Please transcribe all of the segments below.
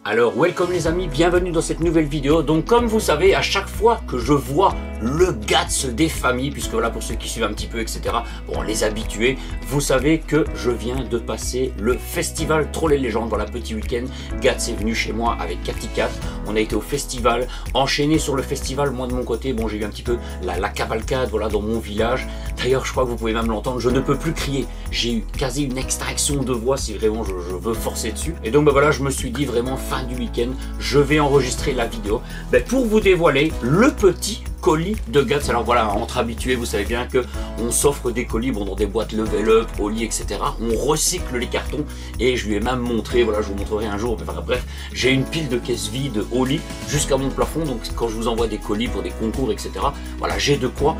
Alors, welcome les amis, bienvenue dans cette nouvelle vidéo. Donc comme vous savez, à chaque fois que je vois le Gats des familles, puisque voilà pour ceux qui suivent un petit peu, etc. Bon, les habitués, vous savez que je viens de passer le festival Troll et Légendes. Voilà, petit week-end, Gats est venu chez moi avec Cathy Cat. On a été au festival, enchaîné sur le festival. Moi de mon côté, bon j'ai eu un petit peu la cavalcade, voilà, dans mon village. D'ailleurs, je crois que vous pouvez même l'entendre, je ne peux plus crier. J'ai eu quasi une extraction de voix si vraiment je veux forcer dessus. Et donc ben voilà, je me suis dit vraiment fin du week-end, je vais enregistrer la vidéo pour vous dévoiler le petit colis de Gats. Alors voilà, entre habitués, vous savez bien que on s'offre des colis bon, dans des boîtes level up, au lit, etc. On recycle les cartons et je lui ai même montré, voilà, je vous montrerai un jour. Enfin, bref, j'ai une pile de caisses vides au lit jusqu'à mon plafond. Donc quand je vous envoie des colis pour des concours, etc. Voilà, j'ai de quoi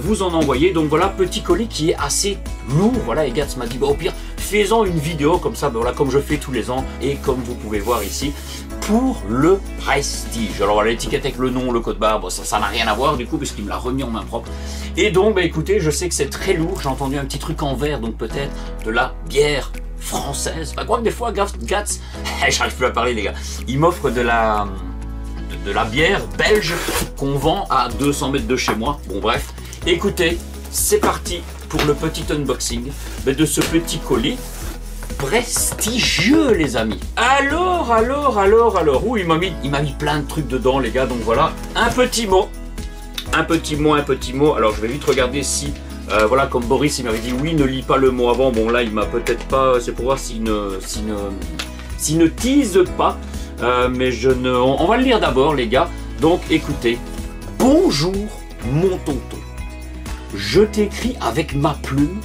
vous en envoyer. Donc voilà, petit colis qui est assez lourd. Voilà, et Gats m'a dit, bah, au pire, fais-en une vidéo comme ça, ben voilà, comme je fais tous les ans et comme vous pouvez voir ici, pour le Prestige. Alors voilà, l'étiquette avec le nom, le code barre, bon, ça n'a rien à voir du coup puisqu'il me l'a remis en main propre. Et donc, bah, écoutez, je sais que c'est très lourd, j'ai entendu un petit truc en verre, donc peut-être de la bière française. Bah, quoi que des fois, Gats, j'arrive plus à parler les gars, il m'offre de la bière belge qu'on vend à 200 mètres de chez moi. Bon bref, écoutez, c'est parti pour le petit unboxing de ce petit colis prestigieux les amis. Alors, oui, il m'a mis plein de trucs dedans les gars, donc voilà, un petit mot. Alors je vais vite regarder si, voilà, comme Boris il m'avait dit oui, ne lis pas le mot avant, bon là il m'a peut-être pas, c'est pour voir s'il ne tease pas, mais on va le lire d'abord les gars. Donc écoutez, bonjour mon tonton, je t'écris avec ma plume,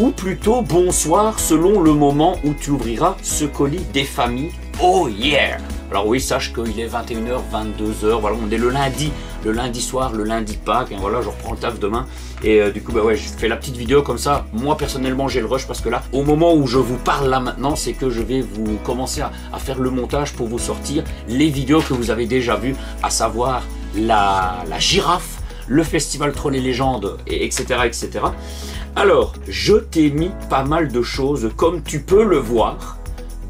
ou plutôt bonsoir selon le moment où tu ouvriras ce colis des familles. Oh yeah! Alors oui, sache qu'il est 21h, 22h, voilà, on est le lundi soir, le lundi de Pâques, et voilà, je reprends le taf demain. Et du coup, bah ouais, je fais la petite vidéo comme ça. Moi, personnellement, j'ai le rush parce que là, au moment où je vous parle là maintenant, c'est que je vais vous commencer à faire le montage pour vous sortir les vidéos que vous avez déjà vues, à savoir la girafe, le festival Troll et Légendes, et etc., etc. Alors, je t'ai mis pas mal de choses, comme tu peux le voir.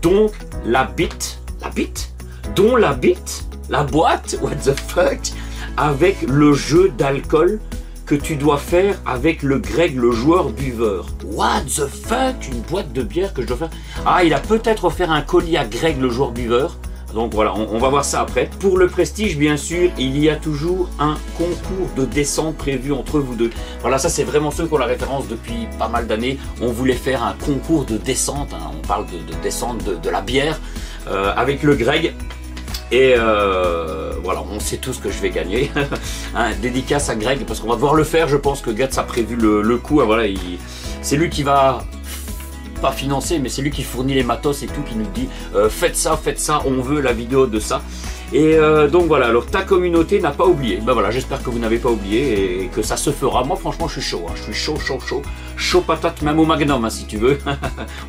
Donc, la boîte, what the fuck, avec le jeu d'alcool que tu dois faire avec le Greg, le joueur buveur. What the fuck, une boîte de bière que je dois faire. Ah, il a peut-être offert un colis à Greg, le joueur buveur. Donc voilà, on va voir ça après. Pour le Prestige, bien sûr, il y a toujours un concours de descente prévu entre vous deux. Voilà, ça c'est vraiment ceux qui ont la référence depuis pas mal d'années. On voulait faire un concours de descente, hein. On parle de descente de la bière avec le Greg. Et voilà, on sait tous que je vais gagner. Hein, dédicace à Greg, parce qu'on va devoir le faire. Je pense que Gats a prévu le coup. Hein, voilà, c'est lui qui va... pas financer, mais c'est lui qui fournit les matos et tout, qui nous dit faites ça, on veut la vidéo de ça. Et donc voilà, alors ta communauté n'a pas oublié. Ben voilà, j'espère que vous n'avez pas oublié et que ça se fera. Moi franchement je suis chaud, hein. Je suis chaud patate, même au Magnum hein, si tu veux.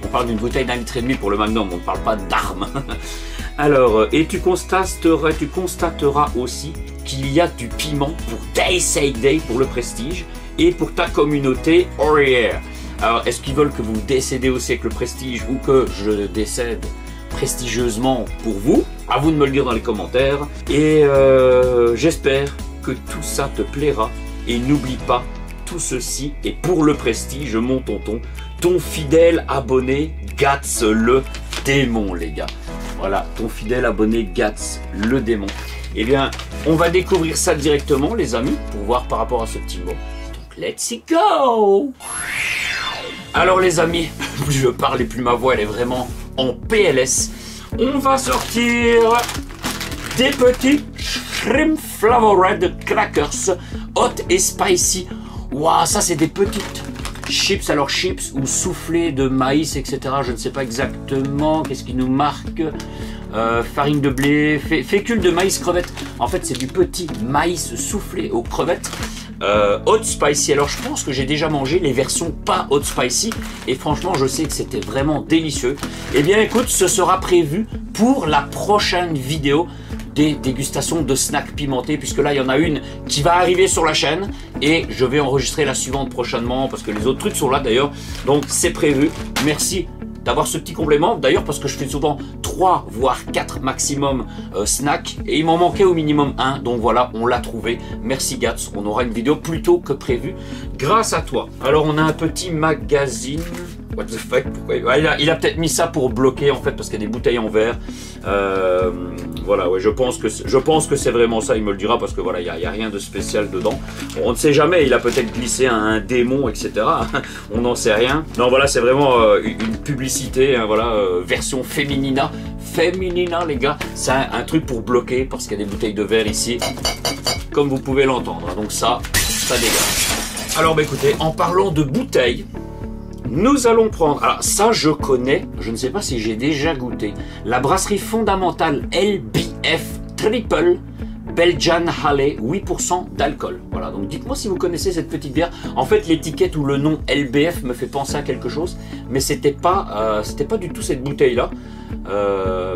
On parle d'une bouteille d'1,5 litre pour le Magnum, on ne parle pas d'armes. Alors, et tu constateras aussi qu'il y a du piment pour Day Say Day pour le Prestige et pour ta communauté Orière. Alors, est-ce qu'ils veulent que vous décédez aussi avec le Prestige ou que je décède prestigieusement pour vous? À vous de me le dire dans les commentaires. Et j'espère que tout ça te plaira. Et n'oublie pas, tout ceci est pour le Prestige, mon tonton, ton fidèle abonné Gats le démon, les gars. Voilà, ton fidèle abonné Gats le démon. Eh bien, on va découvrir ça directement, les amis, pour voir par rapport à ce petit mot. Donc, let's go! Alors les amis, plus je parle et plus ma voix elle est vraiment en PLS. On va sortir des petits Shrimp Flavored Crackers hot et spicy. Waouh, ça c'est des petites chips, alors chips ou soufflés de maïs, etc. Je ne sais pas exactement qu'est-ce qui nous marque. Farine de blé, fécule de maïs crevette. En fait c'est du petit maïs soufflé aux crevettes. Hot spicy, alors je pense que j'ai déjà mangé les versions pas hot spicy et franchement je sais que c'était vraiment délicieux. Et bien écoute, ce sera prévu pour la prochaine vidéo des dégustations de snacks pimentés, puisque là il y en a une qui va arriver sur la chaîne et je vais enregistrer la suivante prochainement parce que les autres trucs sont là d'ailleurs, donc c'est prévu. Merci d'avoir ce petit complément. D'ailleurs, parce que je fais souvent 3 voire 4 maximum snacks et il m'en manquait au minimum un. Donc voilà, on l'a trouvé. Merci Gats, on aura une vidéo plus tôt que prévu grâce à toi. Alors on a un petit magazine. What the fuck, pourquoi il a peut-être mis ça pour bloquer en fait parce qu'il y a des bouteilles en verre. Voilà, ouais, je pense que c'est vraiment ça, il me le dira parce que voilà, il n'y a rien de spécial dedans. On ne sait jamais, il a peut-être glissé un démon, etc. On n'en sait rien. Non, voilà, c'est vraiment une publicité, hein, voilà, version féminina. Féminina, les gars, c'est un truc pour bloquer parce qu'il y a des bouteilles de verre ici, comme vous pouvez l'entendre. Donc ça dégage. Alors, bah, écoutez, en parlant de bouteilles, nous allons prendre, alors ça je connais, je ne sais pas si j'ai déjà goûté, la brasserie fondamentale LBF Triple Belgian Halle, 8% d'alcool. Voilà, donc dites-moi si vous connaissez cette petite bière. En fait, l'étiquette ou le nom LBF me fait penser à quelque chose, mais c'était pas du tout cette bouteille-là.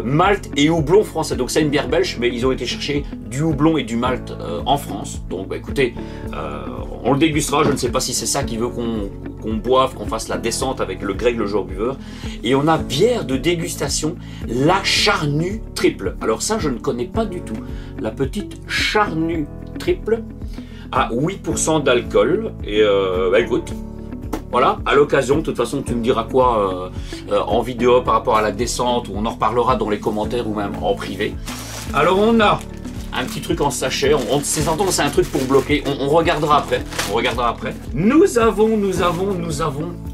Malt et houblon français, donc c'est une bière belge, mais ils ont été chercher du houblon et du malt en France. Donc bah, écoutez, on le dégustera, je ne sais pas si c'est ça qui veut qu'on boive, qu'on fasse la descente avec le Greg le joueur buveur. Et on a bière de dégustation, la Charnue Triple. Alors ça je ne connais pas du tout, la petite Charnue Triple à 8% d'alcool. Et bah écoute, voilà, à l'occasion, de toute façon, tu me diras quoi en vidéo par rapport à la descente, ou on en reparlera dans les commentaires ou même en privé. Alors on a un petit truc en sachet, c'est un truc pour bloquer, on regardera après, Nous avons,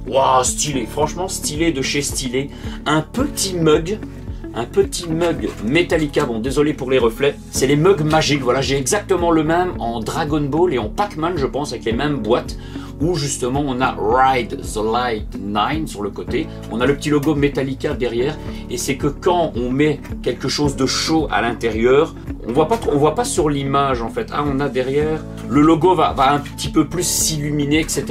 waouh, stylé, franchement stylé de chez Stylé, un petit mug Metallica, bon désolé pour les reflets, c'est les mugs magiques, voilà, j'ai exactement le même en Dragon Ball et en Pac-Man je pense, avec les mêmes boîtes, où justement on a Ride the Light 9 sur le côté, on a le petit logo Metallica derrière, et c'est que quand on met quelque chose de chaud à l'intérieur, on voit pas sur l'image en fait, on a derrière, le logo va un petit peu plus s'illuminer, etc.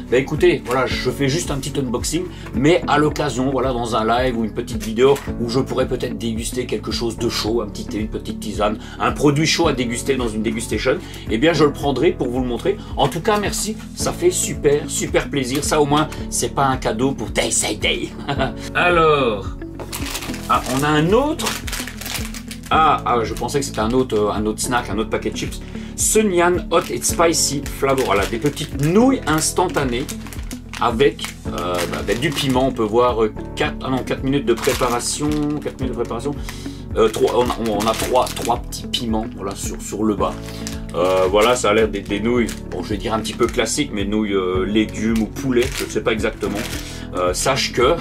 Bah écoutez, voilà, je fais juste un petit unboxing, mais à l'occasion, voilà, dans un live ou une petite vidéo où je pourrais peut-être déguster quelque chose de chaud, un petit thé, une petite tisane, un produit chaud à déguster dans une dégustation, et bien je le prendrai pour vous le montrer. En tout cas, merci, ça fait super plaisir, ça au moins, c'est pas un cadeau pour Day Say Day. Alors, on a un autre. Je pensais que c'était un autre snack, un autre paquet de chips. Sun Yan Hot and Spicy Flavor. Voilà, des petites nouilles instantanées avec du piment. On peut voir 4 minutes de préparation. 4 minutes de préparation. On a trois petits piments, voilà, sur le bas. Voilà, ça a l'air des nouilles, bon, je vais dire un petit peu classiques, mais nouilles légumes ou poulet, je ne sais pas exactement. Sache que,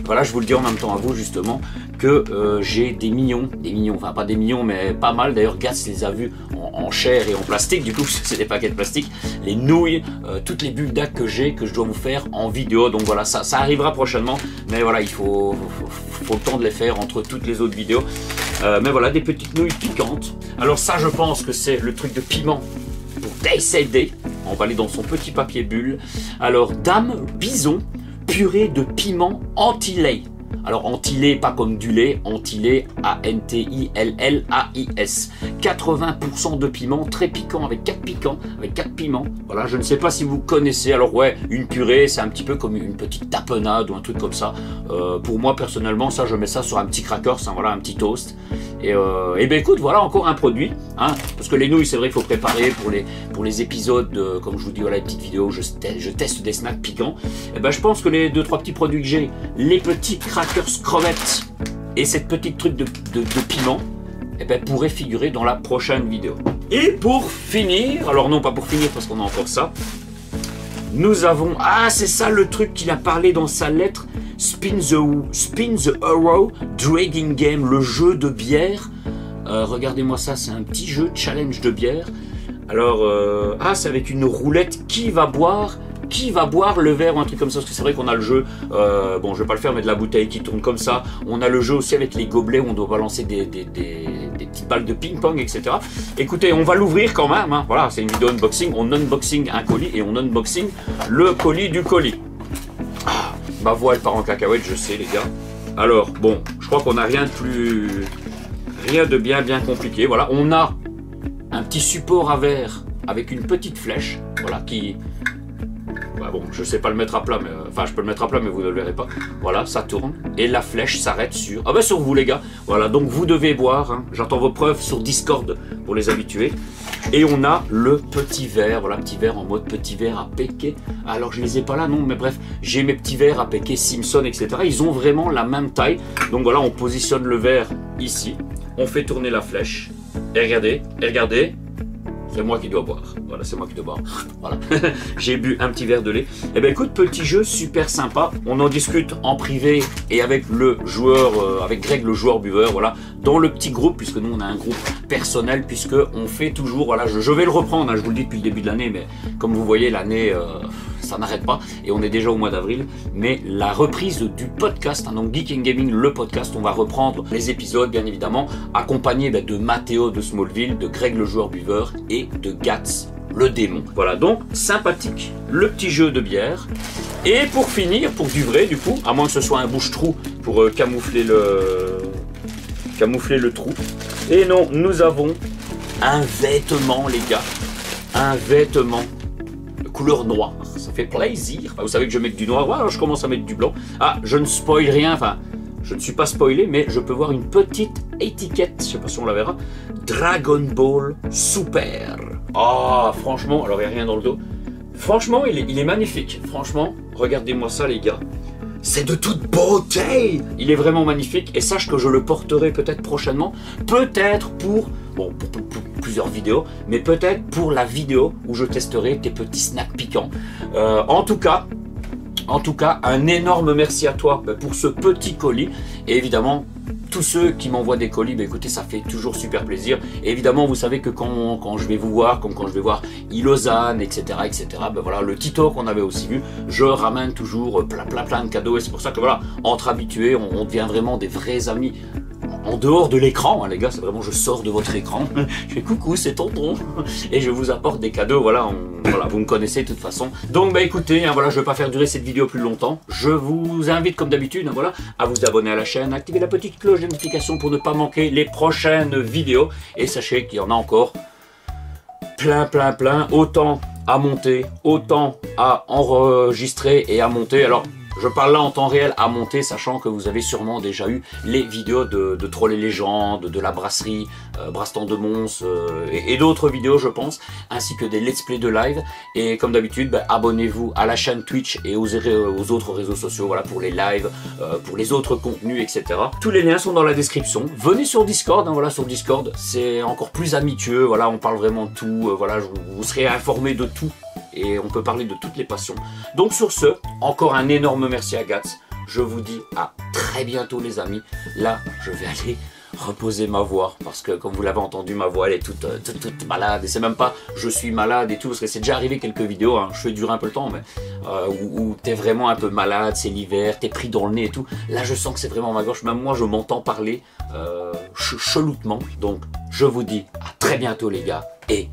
voilà, je vous le dis en même temps à vous justement, que j'ai des mignons, enfin pas des mignons, mais pas mal. D'ailleurs, Gats les a vus en chair et en plastique, du coup, c'est des paquets de plastique. Les nouilles, toutes les bulles d'actes que je dois vous faire en vidéo. Donc voilà, ça arrivera prochainement, mais voilà, il faut le temps de les faire entre toutes les autres vidéos. Mais voilà, des petites nouilles piquantes. Alors ça, je pense que c'est le truc de piment pour Day Say Day, emballé dans son petit papier bulle. Alors, Dame Bison, purée de piment anti-lait. Alors anti-lait, pas comme du lait, anti-lait, A-N-T-I-L-L-A-I-S. 80% de piment, très piquant, avec 4 piments. Voilà, je ne sais pas si vous connaissez. Alors ouais, une purée, c'est un petit peu comme une petite tapenade ou un truc comme ça. Pour moi, personnellement, ça, je mets ça sur un petit crackers, voilà, un petit toast. Et ben écoute, voilà encore un produit, parce que les nouilles, c'est vrai qu'il faut préparer pour les épisodes, comme je vous dis, voilà, les petites vidéos où je teste des snacks piquants. Et ben je pense que les 2-3 petits produits que j'ai, les petits crackers crevettes et cette petite truc de piment, et ben pourraient figurer dans la prochaine vidéo. Et pour finir, alors non pas pour finir parce qu'on a encore ça, nous avons, c'est ça le truc qu'il a parlé dans sa lettre, Spin the Euro Drinking Game, le jeu de bière. Regardez-moi ça, c'est un petit jeu challenge de bière. Alors, c'est avec une roulette, qui va boire le verre ou un truc comme ça, parce que c'est vrai qu'on a le jeu, bon je vais pas le faire, mais de la bouteille qui tourne comme ça. On a le jeu aussi avec les gobelets où on doit balancer des petites balles de ping-pong, etc. Écoutez, on va l'ouvrir quand même, voilà, c'est une vidéo unboxing, on unboxing un colis et on unboxing le colis du colis. Ma voix elle part en cacahuète, je sais les gars. Alors, bon, je crois qu'on n'a rien de bien compliqué, voilà, on a un petit support à verre avec une petite flèche, voilà, Voilà, bon, je sais pas le mettre à plat, mais enfin je peux le mettre à plat, mais vous ne le verrez pas. Voilà, ça tourne et la flèche s'arrête sur. Ah ben sur vous les gars. Voilà, donc vous devez boire. Hein. J'attends vos preuves sur Discord pour les habitués. Et on a le petit verre, voilà, petit verre en mode petit verre à péquer. Alors je les ai pas là, non, mais bref, j'ai mes petits verres à péquer Simpson, etc. Ils ont vraiment la même taille. Donc voilà, on positionne le verre ici. On fait tourner la flèche. Et regardez, c'est moi qui dois boire. Voilà, c'est moi qui dois boire. Voilà. J'ai bu un petit verre de lait. Eh ben écoute, petit jeu super sympa. On en discute en privé et avec le joueur, avec Greg le joueur buveur, voilà, dans le petit groupe, puisque nous on a un groupe personnel, puisque on fait toujours, voilà, je vais le reprendre, hein, je vous le dis depuis le début de l'année, mais comme vous voyez, l'année, ça n'arrête pas, et on est déjà au mois d'avril, mais la reprise du podcast, hein, donc Geek & Gaming, le podcast, on va reprendre les épisodes, bien évidemment, accompagnés de Mathéo de Smallville, de Greg le joueur buveur, et de Gats le démon. Voilà, donc sympathique, le petit jeu de bière. Et pour finir, pour du vrai du coup, à moins que ce soit un bouche-trou pour camoufler le trou. Et non, nous avons un vêtement les gars, un vêtement de couleur noire. Ça fait plaisir. Vous savez que je mets du noir, alors je commence à mettre du blanc. Ah, je ne spoil rien, enfin, je ne suis pas spoilé, mais je peux voir une petite étiquette, je ne sais pas si on la verra. Dragon Ball Super. Ah, franchement, alors il n'y a rien dans le dos. Franchement, il est magnifique. Franchement, regardez-moi ça, les gars. C'est de toute beauté. Il est vraiment magnifique et sache que je le porterai peut-être prochainement. Peut-être pour plusieurs vidéos, mais peut-être pour la vidéo où je testerai tes petits snacks piquants. En tout cas, un énorme merci à toi pour ce petit colis. Et évidemment, tous ceux qui m'envoient des colis, écoutez, ça fait toujours super plaisir. Et évidemment, vous savez que quand je vais vous voir, comme quand je vais voir Ilozane, etc., voilà, le Tito qu'on avait aussi vu, je ramène toujours plein de cadeaux. Et c'est pour ça que voilà, entre habitués, on devient vraiment des vrais amis. En dehors de l'écran, hein, les gars, c'est vraiment je sors de votre écran, je fais coucou, c'est tonton, et je vous apporte des cadeaux, voilà, voilà, vous me connaissez de toute façon. Donc écoutez, hein, voilà, je ne vais pas faire durer cette vidéo plus longtemps, je vous invite comme d'habitude, hein, voilà, à vous abonner à la chaîne, activer la petite cloche de notification pour ne pas manquer les prochaines vidéos, et sachez qu'il y en a encore plein, autant à monter, autant à enregistrer et à monter. Alors, je parle là en temps réel à monter, sachant que vous avez sûrement déjà eu les vidéos de Troll et Légendes, de la brasserie, Brastan de Mons et d'autres vidéos je pense, ainsi que des let's play de live. Et comme d'habitude, abonnez-vous à la chaîne Twitch et aux autres réseaux sociaux, voilà, pour les lives, pour les autres contenus, etc. Tous les liens sont dans la description. Venez sur Discord, hein, voilà, sur Discord, c'est encore plus amitieux, voilà, on parle vraiment de tout, voilà, vous serez informé de tout. Et on peut parler de toutes les passions. Donc sur ce, encore un énorme merci à Gats. Je vous dis à très bientôt les amis. Là, je vais aller reposer ma voix. Parce que comme vous l'avez entendu, ma voix elle est toute malade. Et c'est même pas je suis malade et tout. Parce que c'est déjà arrivé quelques vidéos. Hein, je fais durer un peu le temps. Mais où t'es vraiment un peu malade, c'est l'hiver, t'es pris dans le nez et tout. Là je sens que c'est vraiment ma gorge. Même moi je m'entends parler cheloutement. Donc je vous dis à très bientôt les gars. Et